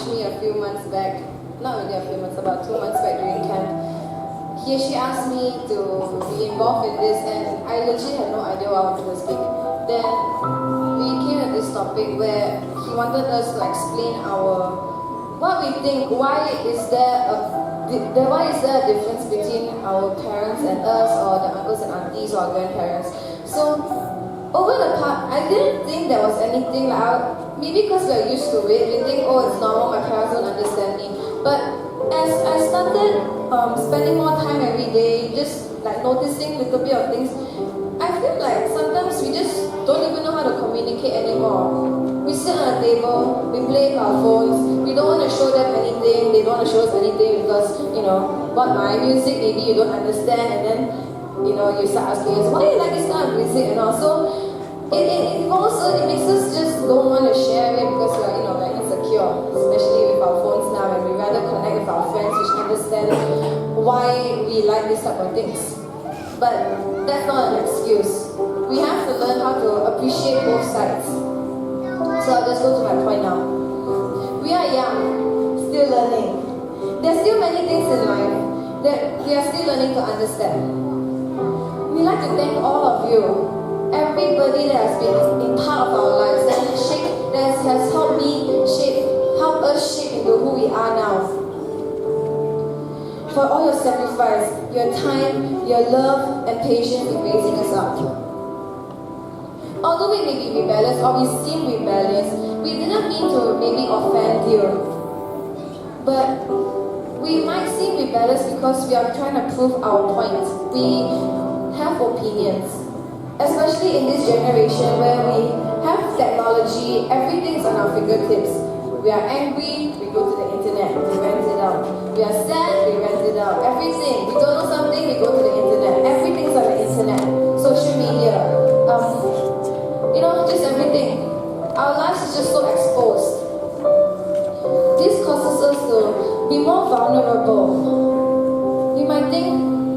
approached me a few months back, not really a few months, about 2 months back during camp. She asked me to be involved in this, and I legit had no idea what I wanted to speak. Then we came to this topic where he wanted us to explain what we think, why is there a difference between our parents and us, or the uncles and aunties or our grandparents. So over the part, I didn't think there was anything like maybe because we're used to it, we think, oh, it's normal, my parents don't understand me. But as I started spending more time every day, just like noticing little bit of things, I feel like sometimes we just don't even know how to communicate anymore. We sit on a table, we play with our phones, we don't want to show them anything, they don't want to show us anything because, what my music, maybe you don't understand, and then, you start asking us, why do you like this kind of music and all. So it also, it makes us just don't want to share it because we're, very insecure, especially with our phones now, and we rather connect with our friends which understand why we like this type of things. But that's not an excuse. We have to learn how to appreciate both sides. So I'll just go to my point now. We are young, still learning. There's still many things in life that we are still learning to understand. We'd like to thank all of you, everybody that has been in part of our lives, that has helped us shape into who we are now. For all your sacrifice, your time, your love, and patience in raising us up. Although we may be rebellious or we seem rebellious, we didn't mean to maybe offend you. But we might seem rebellious because we are trying to prove our point. We have opinions, especially in this generation where we have technology, everything's on our fingertips. We are angry, we go to the internet, we rent it out. We are sad, we rent it out. Everything. We don't know something, we go to the internet. Everything's on the internet. Social media. Just everything. Our lives is just so exposed. This causes us to be more vulnerable. You might think,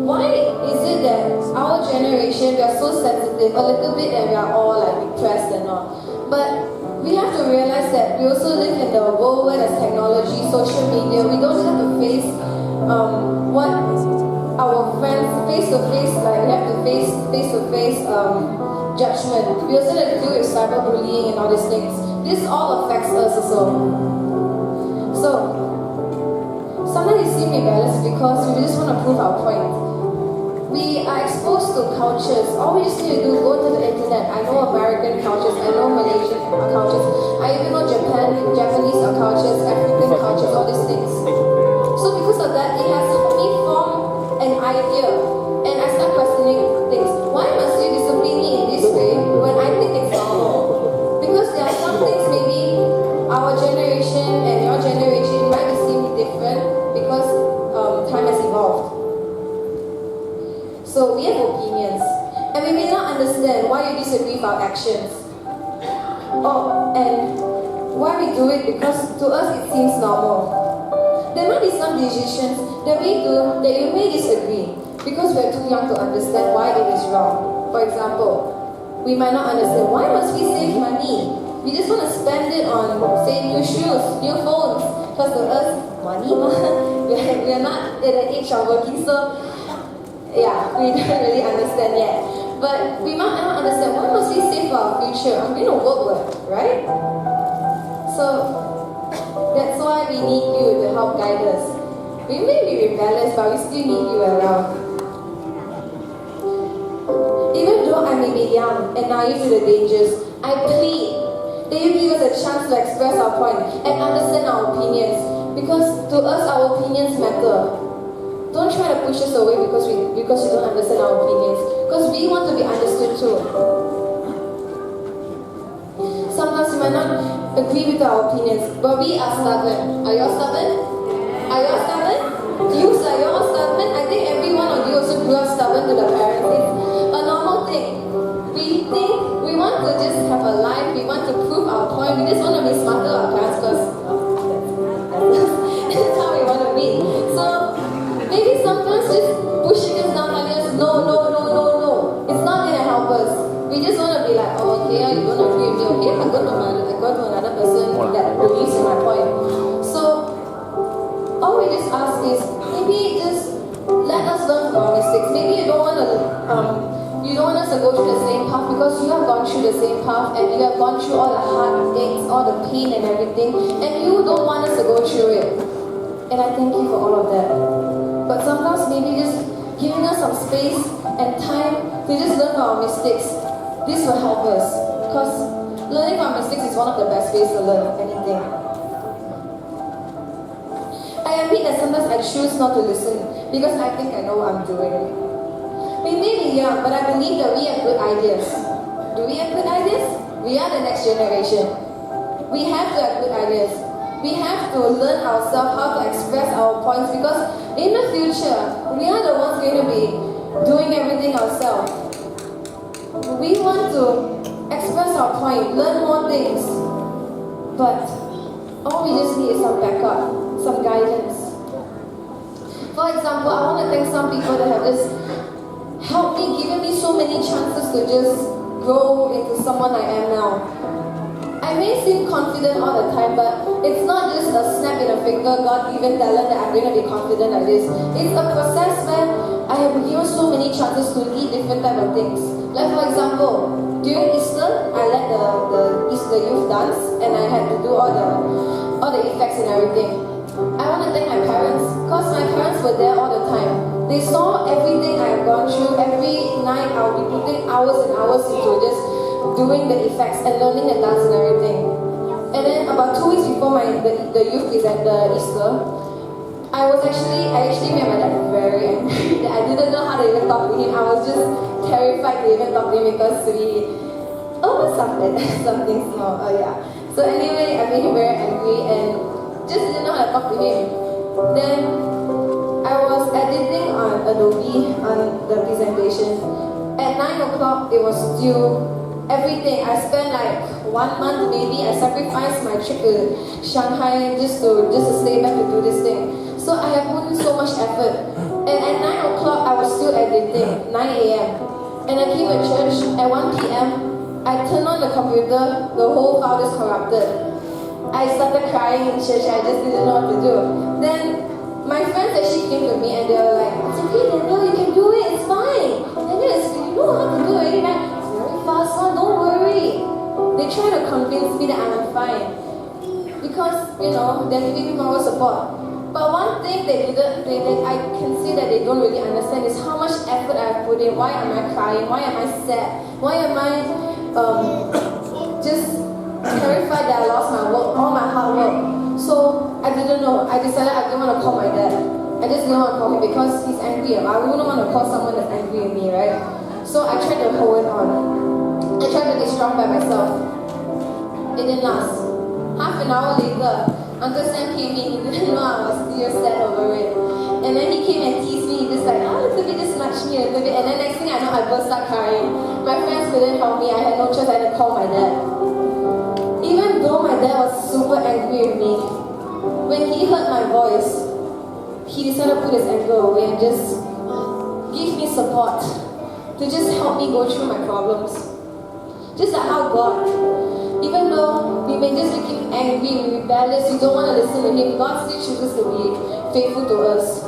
why is it that our generation, we are so sensitive, a little bit, and we are all like depressed and all. But we have to realize that we also live in the world where there's technology, social media. We don't have to face what our friends face-to-face, like we have to face face-to-face judgment. We also have to deal with cyberbullying and all these things. This all affects us also. So, sometimes it seems rebellious because we just want to prove our point. We are exposed to cultures. All we just need to do is go to the internet. I know American cultures, I know Malaysian cultures, I even know Japanese cultures, African cultures, all these things. So because of that, it has helped me form an idea. And I start questioning things. Why must you discipline me in this way when I think it's normal? Because there are some things maybe our generation and your generation might seem different because time has evolved. So we have opinions, and we may not understand why you disagree with our actions, and why we do it because to us it seems normal. There might be some decisions that we do that you may disagree because we are too young to understand why it is wrong. For example, we might not understand why must we save money. We just want to spend it on, say, new shoes, new phones, because to us, money, we are not at the age of working, so yeah, we don't really understand yet. But we might not understand, why must we save for our future? I'm going to work, right? So, that's why we need you to help guide us. We may be rebellious, but we still need you around. Even though I may be young and naive to the dangers, I plead that you give us a chance to express our point and understand our opinions. Because to us, our opinions matter. Don't try to push us away because you don't understand our opinions. Because we want to be understood too. Sometimes you might not agree with our opinions, but we are stubborn. Are you all stubborn? Are you all stubborn? You are all stubborn? I think every one of you also grew up stubborn to the parents. It's a normal thing. We think we want to just have a life, we want to prove our point, we just want to be smarter than our parents because that's how we want to be. So maybe sometimes just pushing us down like this, no. It's not going to help us. We just want to be like, oh, okay, you don't agree with me, okay, I go to another person that believes in my point. So mistakes. Maybe you don't want us to go through the same path because you have gone through the same path and you have gone through all the heartaches, all the pain and everything, and you don't want us to go through it. And I thank you for all of that. But sometimes maybe just giving us some space and time to just learn from our mistakes, this will help us. Because learning from mistakes is one of the best ways to learn anything. I admit that sometimes I choose not to listen because I think I know what I'm doing. We may be young, but I believe that we have good ideas. Do we have good ideas? We are the next generation. We have to have good ideas. We have to learn ourselves how to express our points because in the future, we are the ones going to be doing everything ourselves. We want to express our point, learn more things, but all we just need is some backup, some guidance. For example, I want to thank some people that have just helped me, given me so many chances to just grow into someone I am now. I may seem confident all the time, but it's not just a snap in a finger, God-given talent that I'm going to be confident like this. It's a process where I have been given so many chances to lead different type of things. Like for example, during Easter, I led the Easter youth dance, and I had to do all the effects and everything. I want to thank my parents, because my parents were there all the time. They saw everything I have gone through. Every night I'll be putting hours and hours into just doing the effects and learning the dance and everything. And then about 2 weeks before the youth present the Easter, I actually made my dad very angry. I didn't know how to even talk to him. I was just terrified to even talk to him because we almost something small. Oh yeah. So anyway, I made him very angry and just didn't know how to talk to him. Then I was editing on Adobe on the presentation. At 9 o'clock, it was due. Everything. I spent like 1 month maybe. I sacrificed my trip to Shanghai just to stay back to do this thing. So I have put in so much effort. And at 9 o'clock, I was still editing, 9 a.m. And I came to church at 1 p.m. I turned on the computer, the whole file is corrupted. I started crying in church, I just didn't know what to do. Then my friends actually came to me and they were like, it's okay Daniel, you can do it, it's fine. Daniel, you know how to do it, right? It's very fast, so don't worry. They try to convince me that I'm fine. Because, they're giving me moral support. But one thing I can see that they don't really understand is how much effort I've put in. Why am I crying? Why am I sad? Why am I just terrified that I lost my work, all my hard work? So I didn't know. I decided I didn't want to call my dad. I just didn't want to call him because he's angry. I wouldn't want to call someone that's angry at me, right? So I tried to hold it on. I tried to be strong by myself. It didn't last. Half an hour later, Uncle Sam came in, he didn't know I was still sad over it. And then he came and teased me, just like, little bit, just nudged me a little bit. And then next thing I know, I burst out crying. My friends couldn't help me, I had no choice, I had to call my dad. Even though my dad was super angry with me, when he heard my voice, he decided to put his anger away and just give me support to just help me go through my problems. Just like how God, even though we may just be angry, rebellious, we don't want to listen to Him, God still chooses to be faithful to us.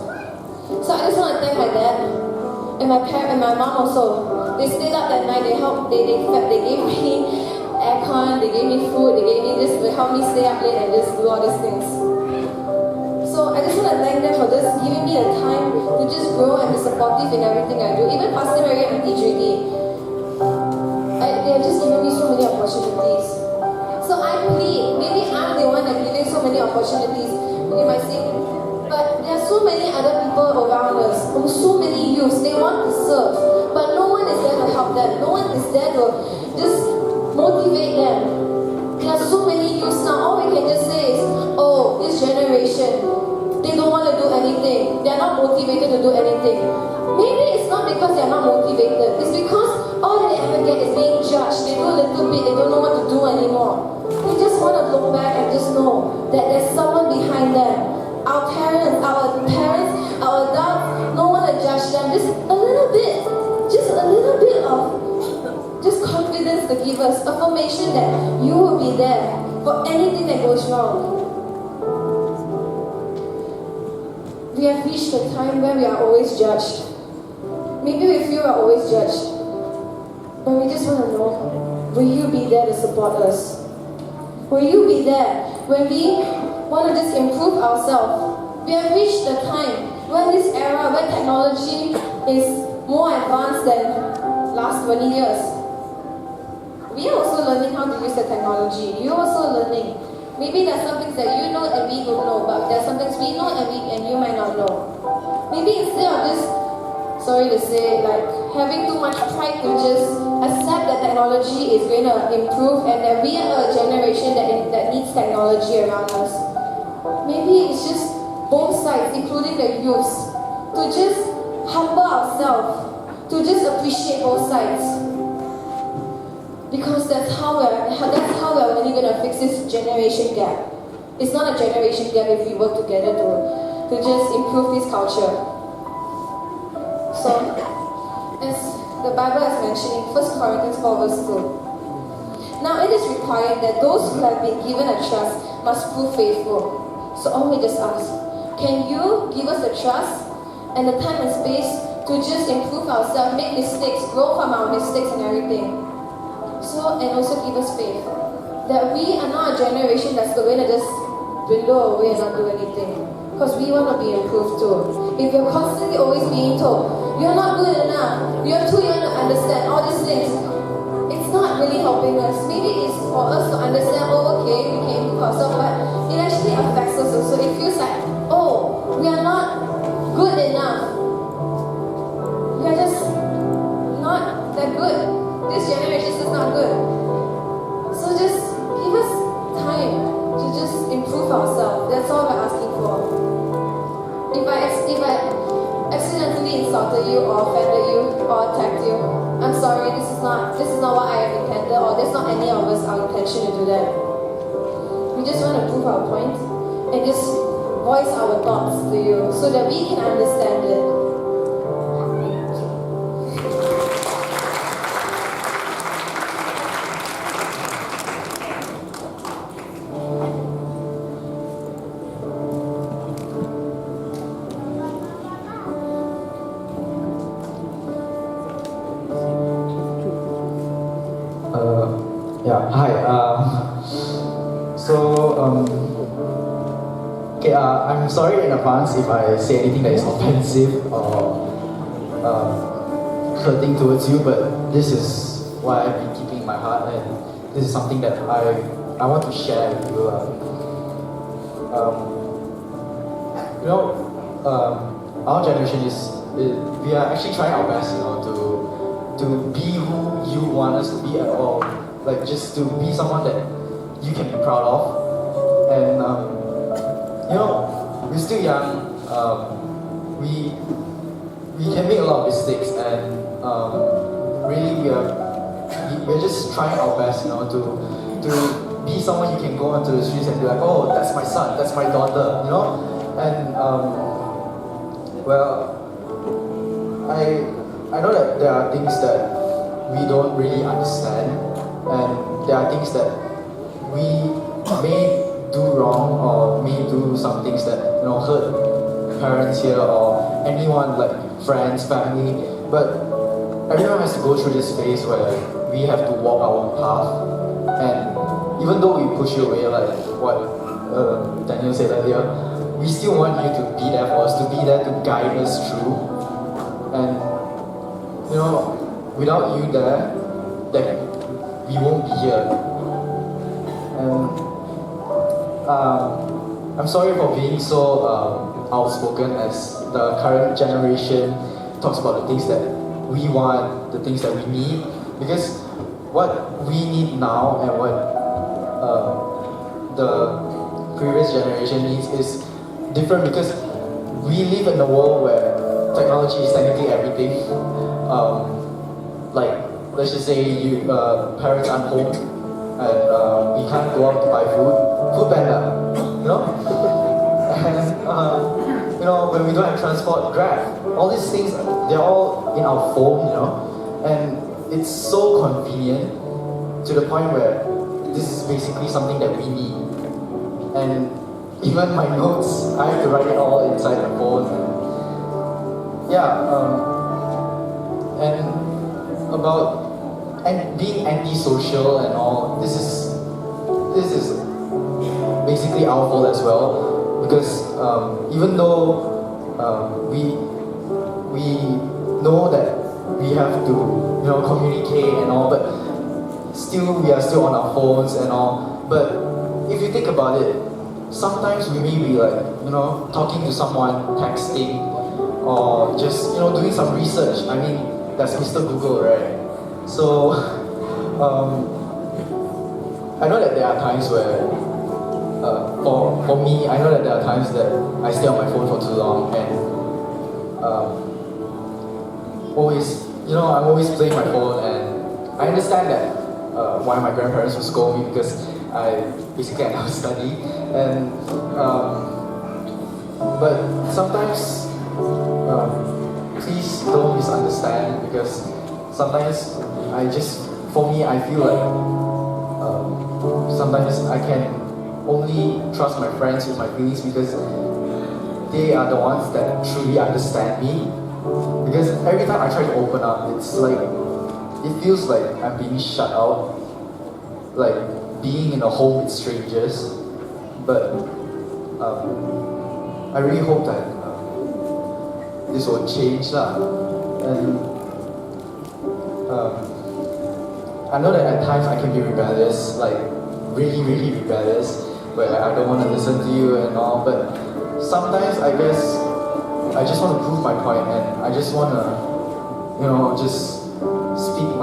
So I just want to thank my dad and my parents and my mom also. They stayed up that night, they gave me aircon, they gave me food, they gave me this to help me stay up late and just do all these things. So I just want to thank them for just giving me the time to just grow and be supportive in everything I do. Even Pastor Mary and Auntie Judy, they have just given me so many opportunities. So I plead, maybe I'm the one that's giving so many opportunities. You might say, but there are so many other people around us, so many youths, they want to serve, but no one is there to help them. No one is there to just motivate them. There are so many youths now, all we can just say is, oh, this generation, they don't want to do anything. They are not motivated to do anything. Maybe it's not because they are not motivated. It's because all they ever get is being judged. They do a little bit, they don't know what to do anymore. They just want to look back and just know that there's someone behind them. Our parents, our adults, no one to judge them. Just a little bit of just confidence to give us, affirmation that you will be there for anything that goes wrong. We have reached a time where we are always judged. maybe we feel we're always judged. But we just want to know, will you be there to support us? Will you be there when we want to just improve ourselves? We have reached the time when this era, where technology is more advanced than last 20 years. We are also learning how to use the technology. You're also learning. Maybe there's some things that you know and we don't know, but there's some things we know and you might not know. Maybe instead of just, sorry to say, like having too much pride to just accept that technology is going to improve and that we are a generation that needs technology around us. Maybe it's just both sides, including the youths, to just humble ourselves, to just appreciate both sides. Because that's how we're really going to fix this generation gap. It's not a generation gap if we work together to just improve this culture. So, as the Bible is mentioning, 1 Corinthians 4 verse 2. Now it is required that those who have been given a trust must prove faithful. So all we just ask, can you give us the trust and the time and space to just improve ourselves, make mistakes, grow from our mistakes and everything? So, and also give us faith that we are not a generation that's going to just dwindle away and not do anything. Because we want to be improved too. If you're constantly always being told, you're not good enough, you're too young to understand all these things, it's not really helping us. Maybe it's for us to understand, oh okay, we can improve ourselves, but it actually affects us also. It feels like, oh, we are not good enough. We are just not that good. This generation is not good. So just give us time to just improve ourselves. That's all we're asking for. If I accidentally insulted you or offended you or attacked you, I'm sorry, this is not what I have intended, or that's not any of us our intention to do that. We just want to prove our point and just voice our thoughts to you so that we can understand it. Hi. I'm sorry in advance if I say anything that is offensive or hurting towards you, but this is what I've been keeping in my heart, and this is something that I want to share with you. Our generation we are actually trying our best, to be who you want us to be, or like just to be someone that you can be proud of. And we're still young. We can make a lot of mistakes, and really we're just trying our best, to be someone you can go onto the streets and be like, oh, that's my son, that's my daughter, And I know that there are things that we don't really understand, and there are things that we may do wrong or may do some things that hurt parents here or anyone, like friends, family. But everyone has to go through this phase where we have to walk our own path, and even though we push you away, like what Daniel said earlier, we still want you to be there for us, to be there to guide us through. And without you there, that we won't be here. And I'm sorry for being so outspoken, as the current generation talks about the things that we want, the things that we need, because what we need now and what the previous generation needs is different, because we live in a world where technology is technically everything. Like, let's just say parents aren't home and we can't go out to buy food panda, and when we don't have transport, Grab, all these things, they're all in our phone, and it's so convenient to the point where this is basically something that we need. And even my notes, I have to write it all inside the phone. And about and being antisocial and all, this is basically our fault as well, because even though we know that we have to communicate and all, but still we are still on our phones and all. But if you think about it, sometimes we may be like talking to someone, texting, or just doing some research. I mean, that's Mr. Google, right? So I know that there are times where for me, I know that there are times that I stay on my phone for too long, and I'm always playing my phone. And I understand that why my grandparents would scold me, because I basically cannot study. And but sometimes please don't misunderstand, because sometimes I feel like sometimes I can only trust my friends with my feelings, because they are the ones that truly understand me. Because every time I try to open up, it's like it feels like I'm being shut out, like being in a home with strangers. But I really hope that this will change lah. And I know that at times I can be rebellious, like really, really rebellious, where I don't want to listen to you and all. But sometimes I guess I just want to prove my point, and I just want to, just speak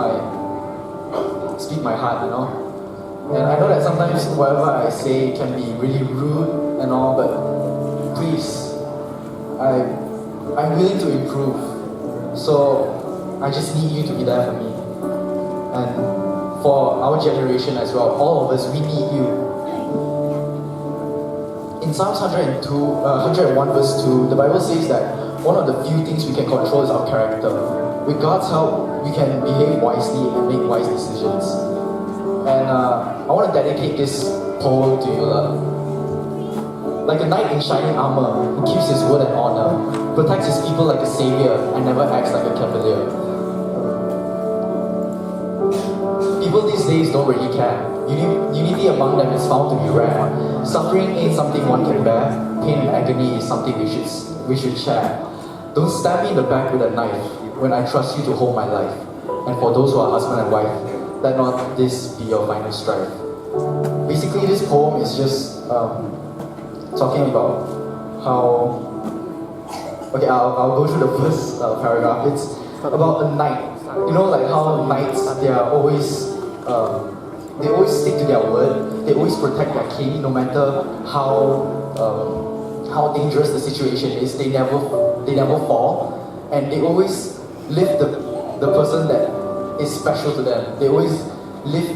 my heart, And I know that sometimes whatever I say can be really rude and all, but please, I'm willing to improve. So I just need you to be there for me. And for our generation as well, all of us, we need you. In Psalms 101 verse 2, the Bible says that one of the few things we can control is our character. With God's help, we can behave wisely and make wise decisions. And I want to dedicate this poem to you. Like a knight in shining armor, who keeps his word and honor, protects his people like a savior, and never acts like a cavalier. People these days don't really care. Unity among them is found to be rare. Suffering ain't something one can bear. Pain and agony is something we should share. Don't stab me in the back with a knife when I trust you to hold my life. And for those who are husband and wife, let not this be your final strife. Basically, this poem is just talking about how. Okay, I'll go through the first paragraph. It's about a knight. Like how knights, they always stick to their word. They always protect their king, no matter how dangerous the situation is. They never fall, and they always lift the person that is special to them. They always lift,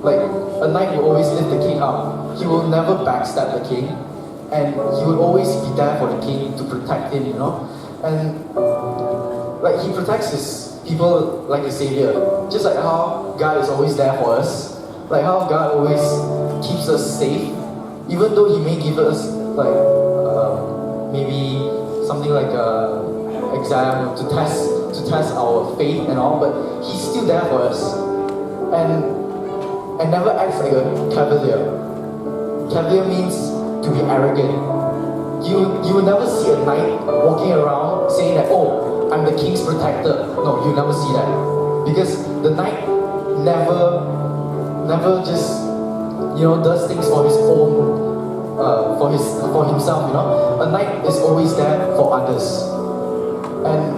like a knight will always lift the king up. He will never backstab the king, and he will always be there for the king to protect him. And like he protects his people like a savior, just like how God is always there for us, like how God always keeps us safe, even though He may give us like maybe something like a exam to test our faith and all, but He's still there for us, and never acts like a cavalier. Cavalier means to be arrogant. You will never see a knight walking around saying that, oh, I'm the king's protector. No, you never see that. Because the knight never just, does things for his own, for himself, A knight is always there for others. And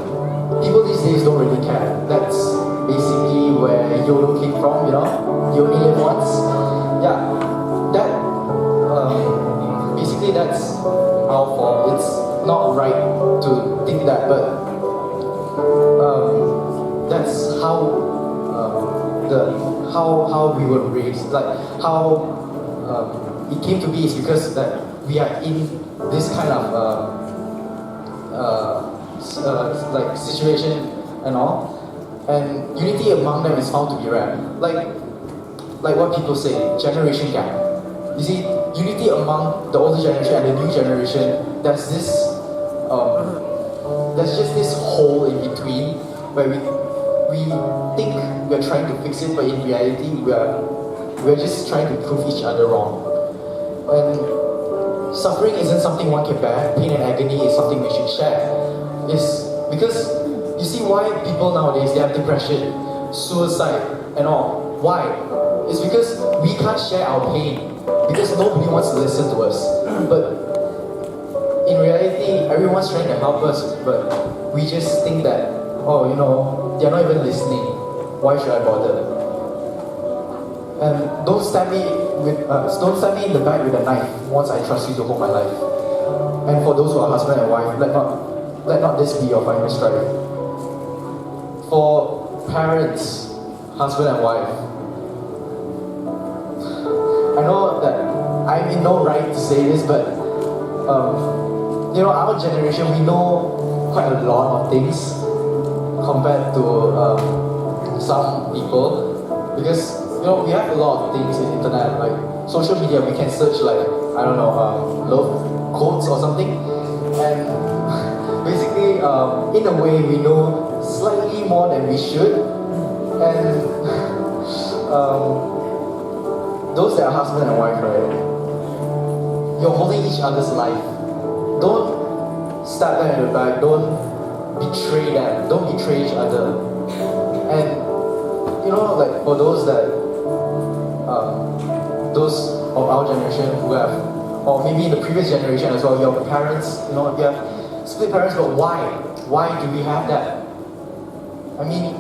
people these days don't really care. That's basically where YOLO came from, You only live once. Yeah, basically that's our fault. It's not right to think that, but that's how we were raised. Like how it came to be is because that we are in this kind of like situation and all, and unity among them is found to be rare. Like what people say, generation gap. You see, unity among the older generation and the new generation, there's just this hole in between where we think we're trying to fix it, but in reality, we're just trying to prove each other wrong. And suffering isn't something one can bear. Pain and agony is something we should share. It's because you see why people nowadays they have depression, suicide, and all. Why? It's because we can't share our pain because nobody wants to listen to us. But in reality, everyone's trying to help us, but we just think that, oh, you know, they're not even listening. Why should I bother? And don't stab me in the back with a knife once I trust you to hold my life. And for those who are husband and wife, let not this be your final strife. For parents, husband and wife, I know that I'm in no right to say this, but you know, our generation, we know quite a lot of things compared to some people, because you know, we have a lot of things in the internet, like social media. We can search like, I don't know, love quotes or something, and basically, in a way, we know slightly more than we should, and those that are husband and wife, right? You're holding each other's life. Don't stab them in the back. Don't betray them. Don't betray each other. And you know, like for those of our generation who have, or maybe in the previous generation as well, your parents, you know, you have split parents. But why? Why do we have that? I mean,